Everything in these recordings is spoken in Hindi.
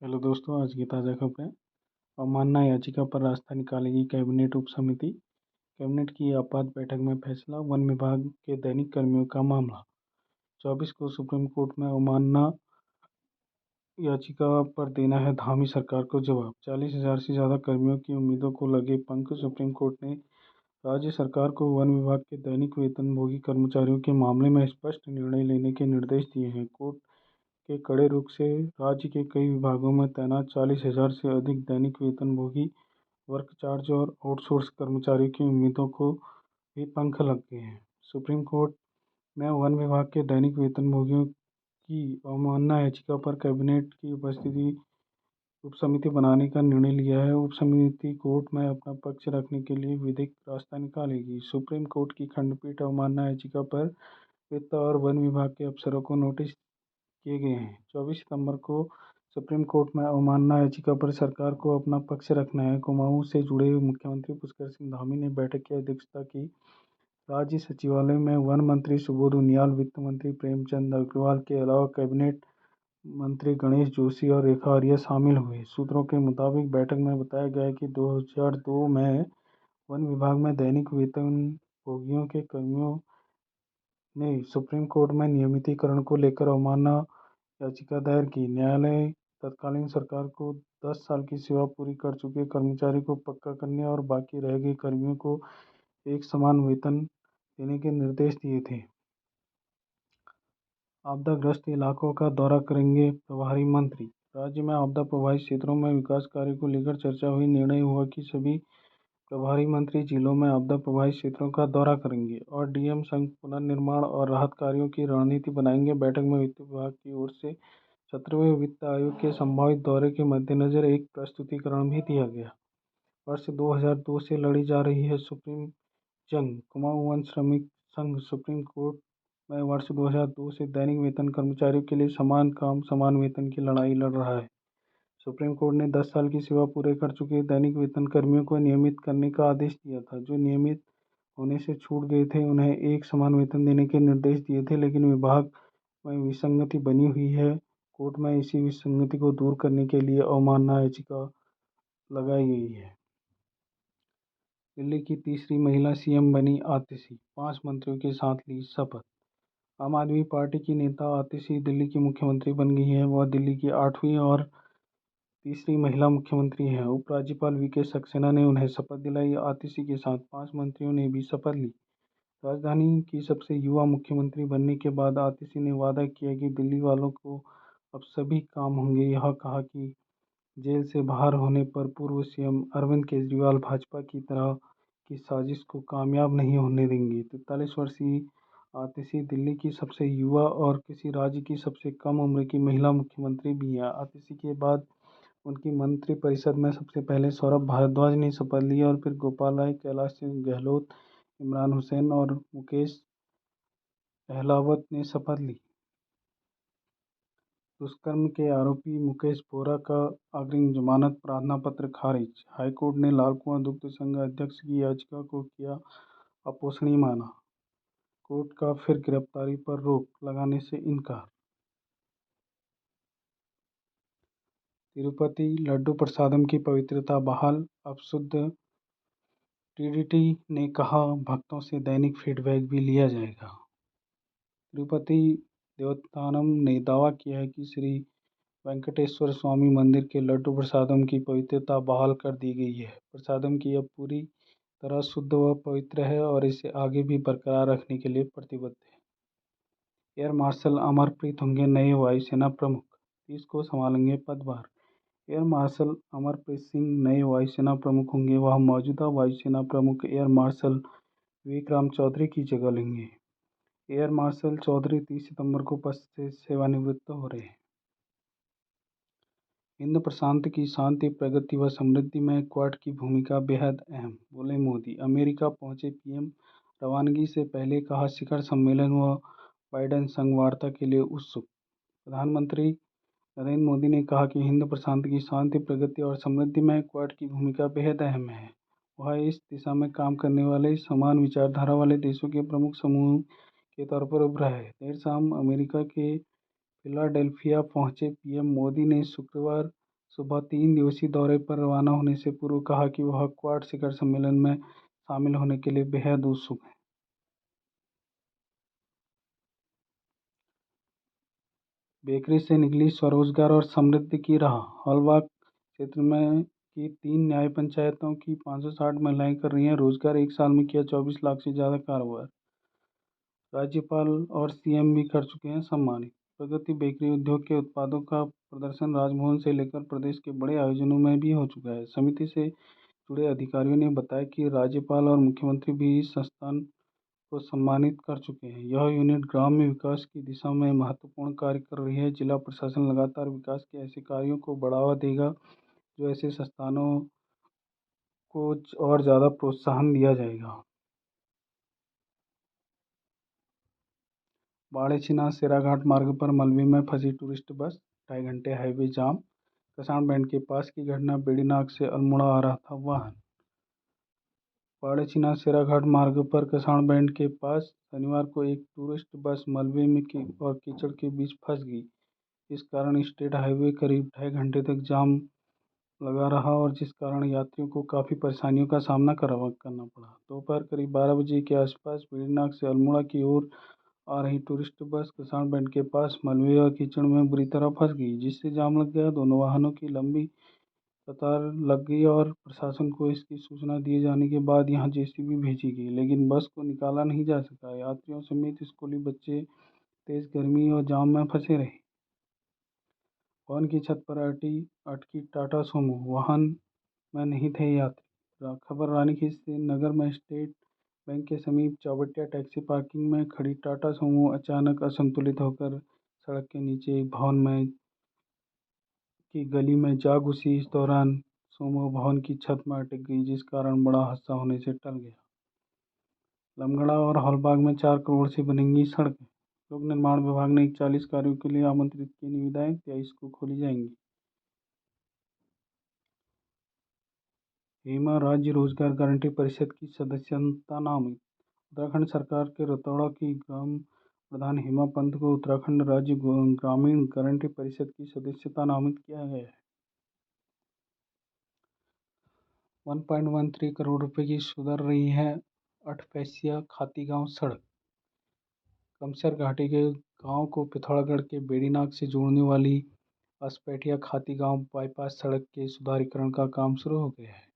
हेलो दोस्तों, आज की ताज़ा खबरें। अवमानना याचिका पर रास्ता निकालेगी कैबिनेट उप समिति। कैबिनेट की आपात बैठक में फैसला। वन विभाग के दैनिक कर्मियों का मामला। 24 को सुप्रीम कोर्ट में अवमानना याचिका पर देना है धामी सरकार को जवाब। 40,000 से ज़्यादा कर्मियों की उम्मीदों को लगे पंख। सुप्रीम कोर्ट ने राज्य सरकार को वन विभाग के दैनिक वेतनभोगी कर्मचारियों के मामले में स्पष्ट निर्णय लेने के निर्देश दिए हैं। कोर्ट के कड़े रुख से राज्य के कई विभागों में तैनात 40,000 से अधिक दैनिक वेतनभोगी वर्क चार्ज और आउटसोर्स कर्मचारियों की उम्मीदों को भी पंख लग गए हैं। सुप्रीम कोर्ट ने वन विभाग के दैनिक वेतनभोगियों की अवमानना याचिका पर कैबिनेट की उपस्थिति उप समिति बनाने का निर्णय लिया है। उप समिति कोर्ट में अपना पक्ष रखने के लिए विधिक रास्ता निकालेगी। सुप्रीम कोर्ट की खंडपीठ अवमानना याचिका पर वित्त और वन विभाग के अफसरों को नोटिस किए गए हैं। 24 सितंबर को सुप्रीम कोर्ट में अवमानना याचिका पर सरकार को अपना पक्ष रखना है। कुमाऊं से जुड़े मुख्यमंत्री पुष्कर सिंह धामी ने बैठक की अध्यक्षता की। राज्य सचिवालय में वन मंत्री सुबोध उनियाल, वित्त मंत्री प्रेमचंद अग्रवाल के अलावा कैबिनेट मंत्री गणेश जोशी और रेखा आर्या शामिल हुए। सूत्रों के मुताबिक बैठक में बताया गया कि 2002 में वन विभाग में दैनिक वेतनभोगियों के कर्मियों ने सुप्रीम कोर्ट में नियमितीकरण को लेकर अवमानना याचिका दायर की। न्यायालय तत्कालीन सरकार को 10 साल की सेवा पूरी कर चुके कर्मचारी को पक्का करने और बाकी रह गए कर्मियों को एक समान वेतन देने के निर्देश दिए थे। आपदाग्रस्त इलाकों का दौरा करेंगे प्रभारी मंत्री। राज्य में आपदा प्रभावित क्षेत्रों में विकास कार्य को लेकर चर्चा हुई। निर्णय हुआ कि सभी प्रभारी मंत्री जिलों में आपदा प्रभावित क्षेत्रों का दौरा करेंगे और डीएम संघ पुनर्निर्माण और राहत कार्यों की रणनीति बनाएंगे। बैठक में वित्त विभाग की ओर से 17वें वित्त आयोग के संभावित दौरे के मद्देनजर एक प्रस्तुतिकरण भी दिया गया। वर्ष 2002 से लड़ी जा रही है सुप्रीम जंग। कुमाऊं वन श्रमिक संघ सुप्रीम कोर्ट में वर्ष 2002 से दैनिक वेतन कर्मचारियों के लिए समान काम समान वेतन की लड़ाई लड़ रहा है। सुप्रीम कोर्ट ने 10 साल की सेवा पूरे कर चुके दैनिक वेतन कर्मियों को नियमित करने का आदेश दिया था। जो नियमित होने से छूट गए थे उन्हें एक समान वेतन देने के निर्देश दिए थे, लेकिन विभाग में विसंगति बनी हुई है। कोर्ट में इसी विसंगति को दूर करने के लिए अवमानना याचिका लगाई गई है। दिल्ली की तीसरी महिला सीएम बनी आतिशी, 5 मंत्रियों के साथ ली शपथ। आम आदमी पार्टी की नेता आतिशी दिल्ली की मुख्यमंत्री बन गई हैं। वह दिल्ली की 8वीं और तीसरी महिला मुख्यमंत्री हैं। उपराज्यपाल वीके सक्सेना ने उन्हें शपथ दिलाई। आतिशी के साथ 5 मंत्रियों ने भी शपथ ली। राजधानी की सबसे युवा मुख्यमंत्री बनने के बाद आतिशी ने वादा किया कि दिल्ली वालों को अब सभी काम होंगे। यह कहा कि जेल से बाहर होने पर पूर्व सीएम अरविंद केजरीवाल भाजपा की तरह की साजिश को कामयाब नहीं होने देंगे। 43 वर्षीय आतिशी दिल्ली की सबसे युवा और किसी राज्य की सबसे कम उम्र की महिला मुख्यमंत्री भी हैं। आतिशी के बाद उनकी मंत्रिपरिषद में सबसे पहले सौरभ भारद्वाज ने शपथ ली और फिर गोपाल राय, कैलाश सिंह गहलोत, इमरान हुसैन और मुकेश अहलावत ने शपथ ली। दुष्कर्म के आरोपी मुकेश बोरा का अग्रिम जमानत प्रार्थना पत्र खारिज। हाईकोर्ट ने लाल कुआं दुग्ध संघ अध्यक्ष की याचिका को किया अपोषणीय माना। कोर्ट का फिर गिरफ्तारी पर रोक लगाने से इनकार। तिरुपति लड्डू प्रसादम की पवित्रता बहाल, अब शुद्ध। टीडीटी ने कहा भक्तों से दैनिक फीडबैक भी लिया जाएगा। तिरुपति देवस्थानम ने दावा किया है कि श्री वेंकटेश्वर स्वामी मंदिर के लड्डू प्रसादम की पवित्रता बहाल कर दी गई है। प्रसादम की अब पूरी तरह शुद्ध व पवित्र है और इसे आगे भी बरकरार रखने के लिए प्रतिबद्ध है। एयर मार्शल अमरप्रीत होंगे नए वायुसेना प्रमुख, 30 को संभालेंगे पदभार। एयर मार्शल अमरप्रीत सिंह नए वायुसेना प्रमुख होंगे। वह मौजूदा वायुसेना प्रमुख एयर मार्शल विक्रम चौधरी की जगह लेंगे। एयर मार्शल चौधरी 30 सितंबर को पद से सेवानिवृत्त हो रहे हैं। हिंद प्रशांत की शांति, प्रगति व समृद्धि में क्वाड की भूमिका बेहद अहम, बोले मोदी। अमेरिका पहुंचे पीएम, रवानगी से पहले कहा शिखर सम्मेलन व बाइडेन संग वार्ता के लिए उत्सुक। प्रधानमंत्री नरेंद्र मोदी ने कहा कि हिंद प्रशांत की शांति, प्रगति और समृद्धि में क्वाड की भूमिका बेहद अहम है। वह इस दिशा में काम करने वाले समान विचारधारा वाले देशों के प्रमुख समूह के तौर पर उभरा है। देर शाम अमेरिका के फिलाडेल्फिया पहुंचे पीएम मोदी ने शुक्रवार सुबह 3 दिवसीय दौरे पर रवाना होने से पूर्व कहा कि वह क्वाड शिखर सम्मेलन में शामिल होने के लिए बेहद उत्सुक हैं। बेकरी से निकली स्वरोजगार और समृद्धि की राह। हॉलबाग क्षेत्र में की 3 न्याय पंचायतों की 560 महिलाएं कर रही हैं रोजगार। एक साल में किया 24 लाख से ज़्यादा कारोबार। राज्यपाल और सीएम भी कर चुके हैं सम्मानित। प्रगति बेकरी उद्योग के उत्पादों का प्रदर्शन राजभवन से लेकर प्रदेश के बड़े आयोजनों में भी हो चुका है। समिति से जुड़े अधिकारियों ने बताया कि राज्यपाल और मुख्यमंत्री भी इस संस्थान को सम्मानित कर चुके हैं। यह यूनिट ग्राम्य विकास की दिशा में महत्वपूर्ण कार्य कर रही है। जिला प्रशासन लगातार विकास के ऐसे कार्यों को बढ़ावा देगा जो ऐसे संस्थानों को और ज़्यादा प्रोत्साहन दिया जाएगा। बाड़े-छिना सेराघाट मार्ग पर मलबे में फंसी टूरिस्ट बस, 2.5 घंटे हाईवे जाम। कसाण बैंड के पास की घटना, बेड़ीनाग से अल्मोड़ा आ रहा था वाहन। बाड़े-छिना सेराघाट मार्ग पर कसाण बैंड के पास शनिवार को एक टूरिस्ट बस मलबे में और कीचड़ के बीच फंस गई। इस कारण स्टेट हाईवे करीब 2.5 घंटे तक जाम लगा रहा और जिस कारण यात्रियों को काफ़ी परेशानियों का सामना करना पड़ा। दोपहर करीब 12 बजे के आसपास बेड़ीनाग से अल्मोड़ा की ओर आ रही टूरिस्ट बस कसाण बैंड के पास मलबे और कीचड़ में बुरी तरह फंस गई, जिससे जाम लग गया। दोनों वाहनों की लंबी कतार लग गई और प्रशासन को इसकी सूचना दिए जाने के बाद यहां जेसीबी भेजी गई, लेकिन बस को निकाला नहीं जा सका। यात्रियों समेत स्कूली बच्चे तेज गर्मी और जाम में फंसे रहे। वाहन की छत पर अटकी टाटा सूमो, वाहन में नहीं थे यात्री। खबर रानीखेत से नगर में स्टेट बैंक के समीप चौबटिया टैक्सी पार्किंग में खड़ी टाटा सूमो अचानक असंतुलित होकर सड़क के नीचे एक भवन में की गली में जा घुसी। इस दौरान सूमो भवन की छत में अटक गई, जिस कारण बड़ा हादसा होने से टल गया। लमगड़ा और हॉलबाग में 4 करोड़ से बनेंगी सड़कें। लोक निर्माण विभाग ने 41 कार्यों के लिए आमंत्रित की निविदाएं, 23 को खोली जाएंगी। हेमा राज्य रोजगार गारंटी परिषद की सदस्यता नामित। उत्तराखंड सरकार के रतौड़ा की ग्राम प्रधान हेमा पंत को उत्तराखंड राज्य ग्रामीण गारंटी परिषद की सदस्यता नामित किया गया है। 1.13 करोड़ रुपए की सुधर रही है अठपैसिया खातीगांव सड़क। कमसर घाटी के गांव को पिथौरागढ़ के बेड़ीनाग से जोड़ने वाली असपेटिया खातीगांव बाईपास सड़क के सुधारीकरण का काम शुरू हो गया है।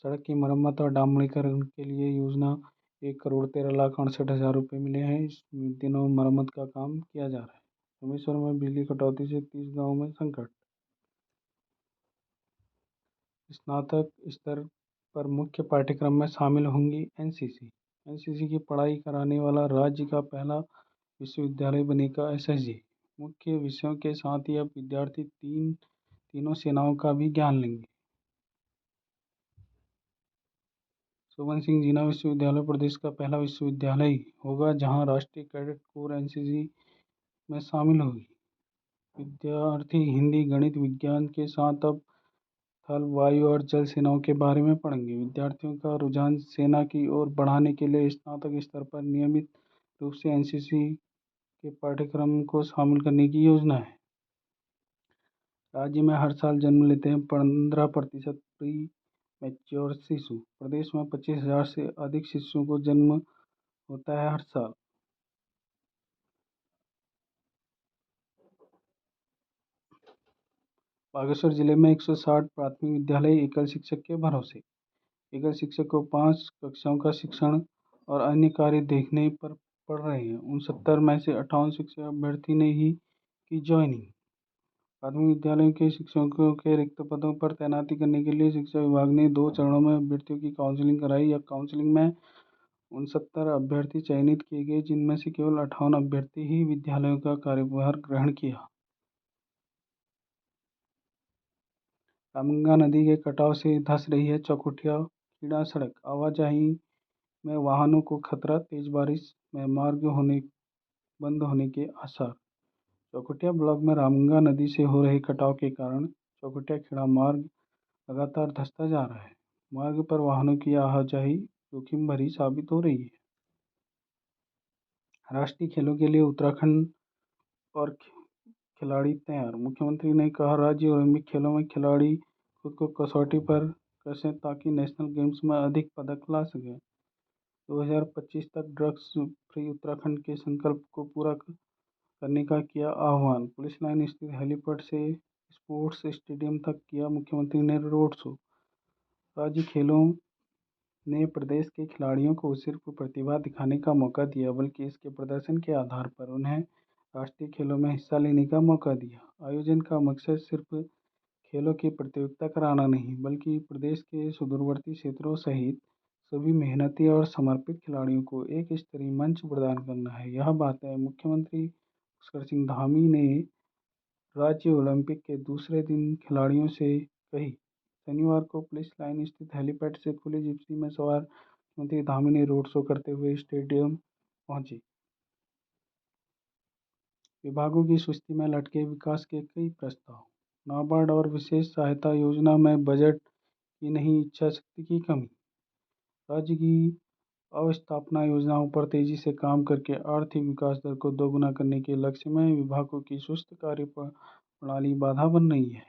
सड़क की मरम्मत और डामरीकरण के लिए योजना 1,13,68,000 रुपये मिले हैं। इस दिनों मरम्मत का काम किया जा रहा है। सोमेश्वर में बिजली कटौती से 30 गाँव में संकट। स्नातक स्तर पर मुख्य पाठ्यक्रम में शामिल होंगी एनसीसी। एनसीसी की पढ़ाई कराने वाला राज्य का पहला विश्वविद्यालय बनेगा एसएसजी। मुख्य विषयों के साथ ही अब विद्यार्थी तीनों सेनाओं का भी ज्ञान लेंगे। सुबन सिंह जीना विश्वविद्यालय प्रदेश का पहला विश्वविद्यालय होगा जहां राष्ट्रीय कैडेट कोर एनसीसी में शामिल होगी। विद्यार्थी हिंदी, गणित, विज्ञान के साथ अब थल, वायु और जल सेनाओं के बारे में पढ़ेंगे। विद्यार्थियों का रुझान सेना की ओर बढ़ाने के लिए स्नातक स्तर पर नियमित रूप से एनसीसी के पाठ्यक्रम को शामिल करने की योजना है। राज्य में हर साल जन्म लेते हैं 15% प्री मैच्योर शिशु। प्रदेश में 25,000 से अधिक शिशुओं को जन्म होता है हर साल। बागेश्वर जिले में 160 प्राथमिक विद्यालय एकल शिक्षक के भरोसे। एकल शिक्षक को 5 कक्षाओं का शिक्षण और अन्य कार्य देखने पर पड़ रहे हैं। 69 में से 58 शिक्षक अभ्यर्थी ने ही की ज्वाइनिंग। प्राथमिक विद्यालयों के शिक्षकों के रिक्त पदों पर तैनाती करने के लिए शिक्षा विभाग ने 2 चरणों में अभ्यर्थियों की काउंसलिंग कराई। या काउंसलिंग में 69 अभ्यर्थी चयनित किए गए, जिनमें से केवल 58 अभ्यर्थी ही विद्यालयों का कार्यभार ग्रहण किया। रामगंगा नदी के कटाव से धंस रही है चौखुटिया खीड़ा सड़क। आवाजाही में वाहनों को खतरा, तेज बारिश में मार्ग बंद होने के आसार। चौखुटिया ब्लॉक में रामगंगा नदी से हो रहे कटाव के कारण चौखुटिया खेड़ा मार्ग लगातार धंसता जा रहा है। मार्ग पर वाहनों की आवाजाही जोखिम भरी साबित हो रही है। राष्ट्रीय खेलों के लिए उत्तराखंड और खिलाड़ी तैयार। मुख्यमंत्री ने कहा, राज्य ओलंपिक खेलों में खिलाड़ी खुद को कसौटी पर कसें ताकि नेशनल गेम्स में अधिक पदक ला सकें। 2025 तक ड्रग्स फ्री उत्तराखंड के संकल्प को पूरा करने का किया आह्वान। पुलिस लाइन स्थित हेलीपैड से स्पोर्ट्स स्टेडियम तक किया मुख्यमंत्री ने रोड शो। राज्य खेलों ने प्रदेश के खिलाड़ियों को सिर्फ प्रतिभा दिखाने का मौका दिया, बल्कि इसके प्रदर्शन के आधार पर उन्हें राष्ट्रीय खेलों में हिस्सा लेने का मौका दिया। आयोजन का मकसद सिर्फ खेलों की प्रतियोगिता कराना नहीं, बल्कि प्रदेश के सुदूरवर्ती क्षेत्रों सहित सभी मेहनती और समर्पित खिलाड़ियों को एक स्तरीय मंच प्रदान करना है। यह बातें मुख्यमंत्री पुष्कर सिंह धामी ने राज्य ओलंपिक के दूसरे दिन खिलाड़ियों से कही। शनिवार को पुलिस लाइन स्थित हेलीपैड से खुली जिप्सी में सवार मुख्यमंत्री धामी ने रोड शो करते हुए स्टेडियम पहुंचे। विभागों की सूची में लटके विकास के कई प्रस्ताव। नाबार्ड और विशेष सहायता योजना में बजट की नहीं, इच्छा शक्ति की कमी। राज्य की अवस्थापना योजनाओं पर तेजी से काम करके आर्थिक विकास दर को दोगुना करने के लक्ष्य में विभागों की सुस्त कार्य प्रणाली बाधा बन रही है।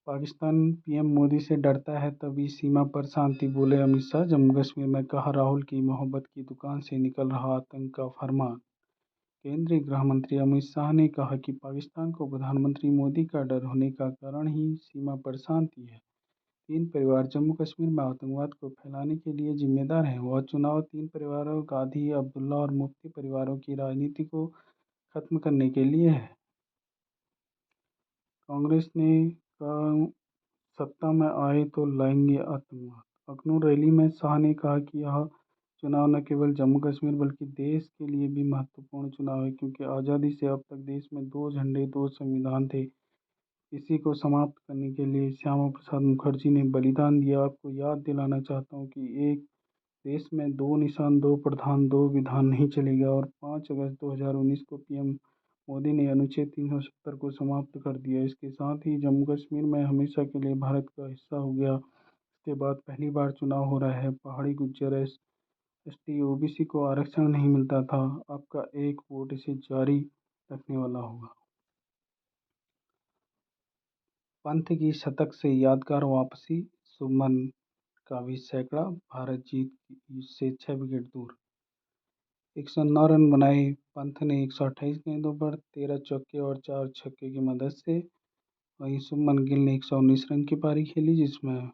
पाकिस्तान पीएम मोदी से डरता है तभी सीमा पर शांति, बोले अमित शाह। जम्मू कश्मीर में कहा, राहुल की मोहब्बत की दुकान से निकल रहा आतंक का फरमान। केंद्रीय गृह मंत्री अमित शाह ने कहा कि पाकिस्तान को प्रधानमंत्री मोदी का डर होने का कारण ही सीमा पर शांति है। 3 परिवार जम्मू कश्मीर में आतंकवाद को फैलाने के लिए जिम्मेदार हैं। वह चुनाव 3 परिवारों गांधी, अब्दुल्ला और मुफ्ती परिवारों की राजनीति को खत्म करने के लिए है। कांग्रेस ने कहा, सत्ता में आए तो लाएंगे आतंकवाद। अखनूर रैली में शाह ने कहा कि यह चुनाव न केवल जम्मू कश्मीर बल्कि देश के लिए भी महत्वपूर्ण चुनाव है, क्योंकि आज़ादी से अब तक देश में 2 झंडे 2 संविधान थे। इसी को समाप्त करने के लिए श्यामा प्रसाद मुखर्जी ने बलिदान दिया। आपको याद दिलाना चाहता हूँ कि एक देश में 2 निशान, 2 प्रधान, 2 विधान नहीं चलेगा। और 5 अगस्त 2019 को पीएम मोदी ने अनुच्छेद 370 को समाप्त कर दिया। इसके साथ ही जम्मू कश्मीर में हमेशा के लिए भारत का हिस्सा हो गया। इसके बाद पहली बार चुनाव हो रहा है। पहाड़ी, गुज्जर, एसटी, ओबीसी को आरक्षण नहीं मिलता था। आपका एक वोट इसे जारी रखने वाला होगा। पंत की शतक से यादगार वापसी, शुभमन का भी सैकड़ा, भारत जीत से 6 विकेट दूर। 109 रन बनाए पंत ने 128 गेंदों पर 13 चौके और 4 छक्के की मदद से। वहीं शुभमन गिल ने 119 रन की पारी खेली, जिसमें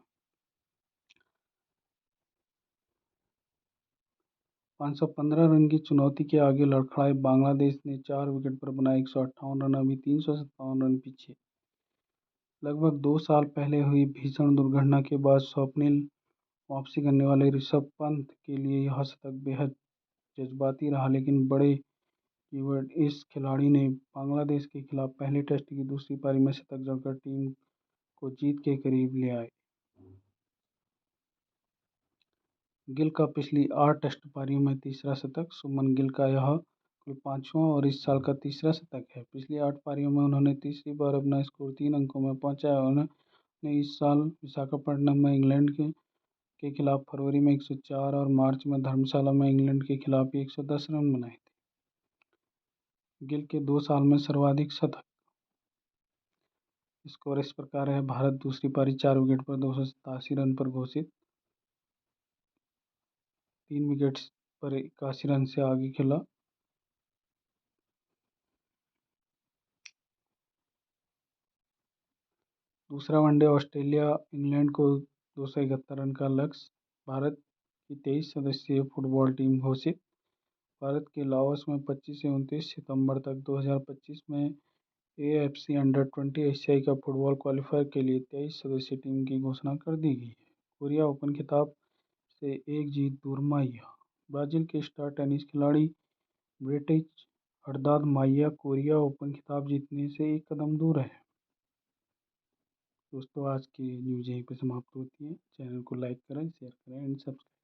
515 रन की चुनौती के आगे लड़खड़ाए बांग्लादेश ने 4 विकेट पर बनाए 158 रन, अभी 357 रन पीछे। लगभग 2 साल पहले हुई भीषण दुर्घटना के बाद स्वप्निल वापसी करने वाले ऋषभ पंत के लिए यह शतक बेहद जज्बाती रहा, लेकिन बड़े कीवर्ड, इस खिलाड़ी ने बांग्लादेश के खिलाफ पहले टेस्ट की दूसरी पारी में शतक जड़कर टीम को जीत के करीब ले आए। गिल का पिछली 8 टेस्ट पारियों में तीसरा शतक। शुभमन गिल का यह कुल 5वां और इस साल का तीसरा शतक है। पिछली 8 पारियों में उन्होंने तीसरी बार अपना स्कोर 3 अंकों में पहुंचाया। उन्होंने इस साल विशाखापट्टनम में इंग्लैंड के खिलाफ फरवरी में 104 और मार्च में धर्मशाला में इंग्लैंड के खिलाफ भी 110 रन बनाए थे। गिल के 2 साल में सर्वाधिक शतक। स्कोर इस प्रकार है: भारत दूसरी पारी 4 विकेट पर 287 रन पर घोषित, 3 विकेट पर 81 रन से आगे खेला। दूसरा वनडे ऑस्ट्रेलिया इंग्लैंड को 271 रन का लक्ष्य। भारत की 23 सदस्यीय फुटबॉल टीम घोषित। भारत के लाओस में 25 से 29 सितंबर तक 2025 में एएफसी अंडर-20 एशियाई कप फुटबॉल क्वालिफायर के लिए 23 सदस्यीय टीम की घोषणा कर दी गई है। कोरिया ओपन खिताब से एक जीत दूर माइया। ब्राजील के स्टार टेनिस खिलाड़ी ब्रिटिश हरदाद माइया कोरिया ओपन खिताब जीतने से एक कदम दूर है। दोस्तों, आज की न्यूज़ यहीं पर समाप्त होती है। चैनल को लाइक करें, शेयर करें एंड सब्सक्राइब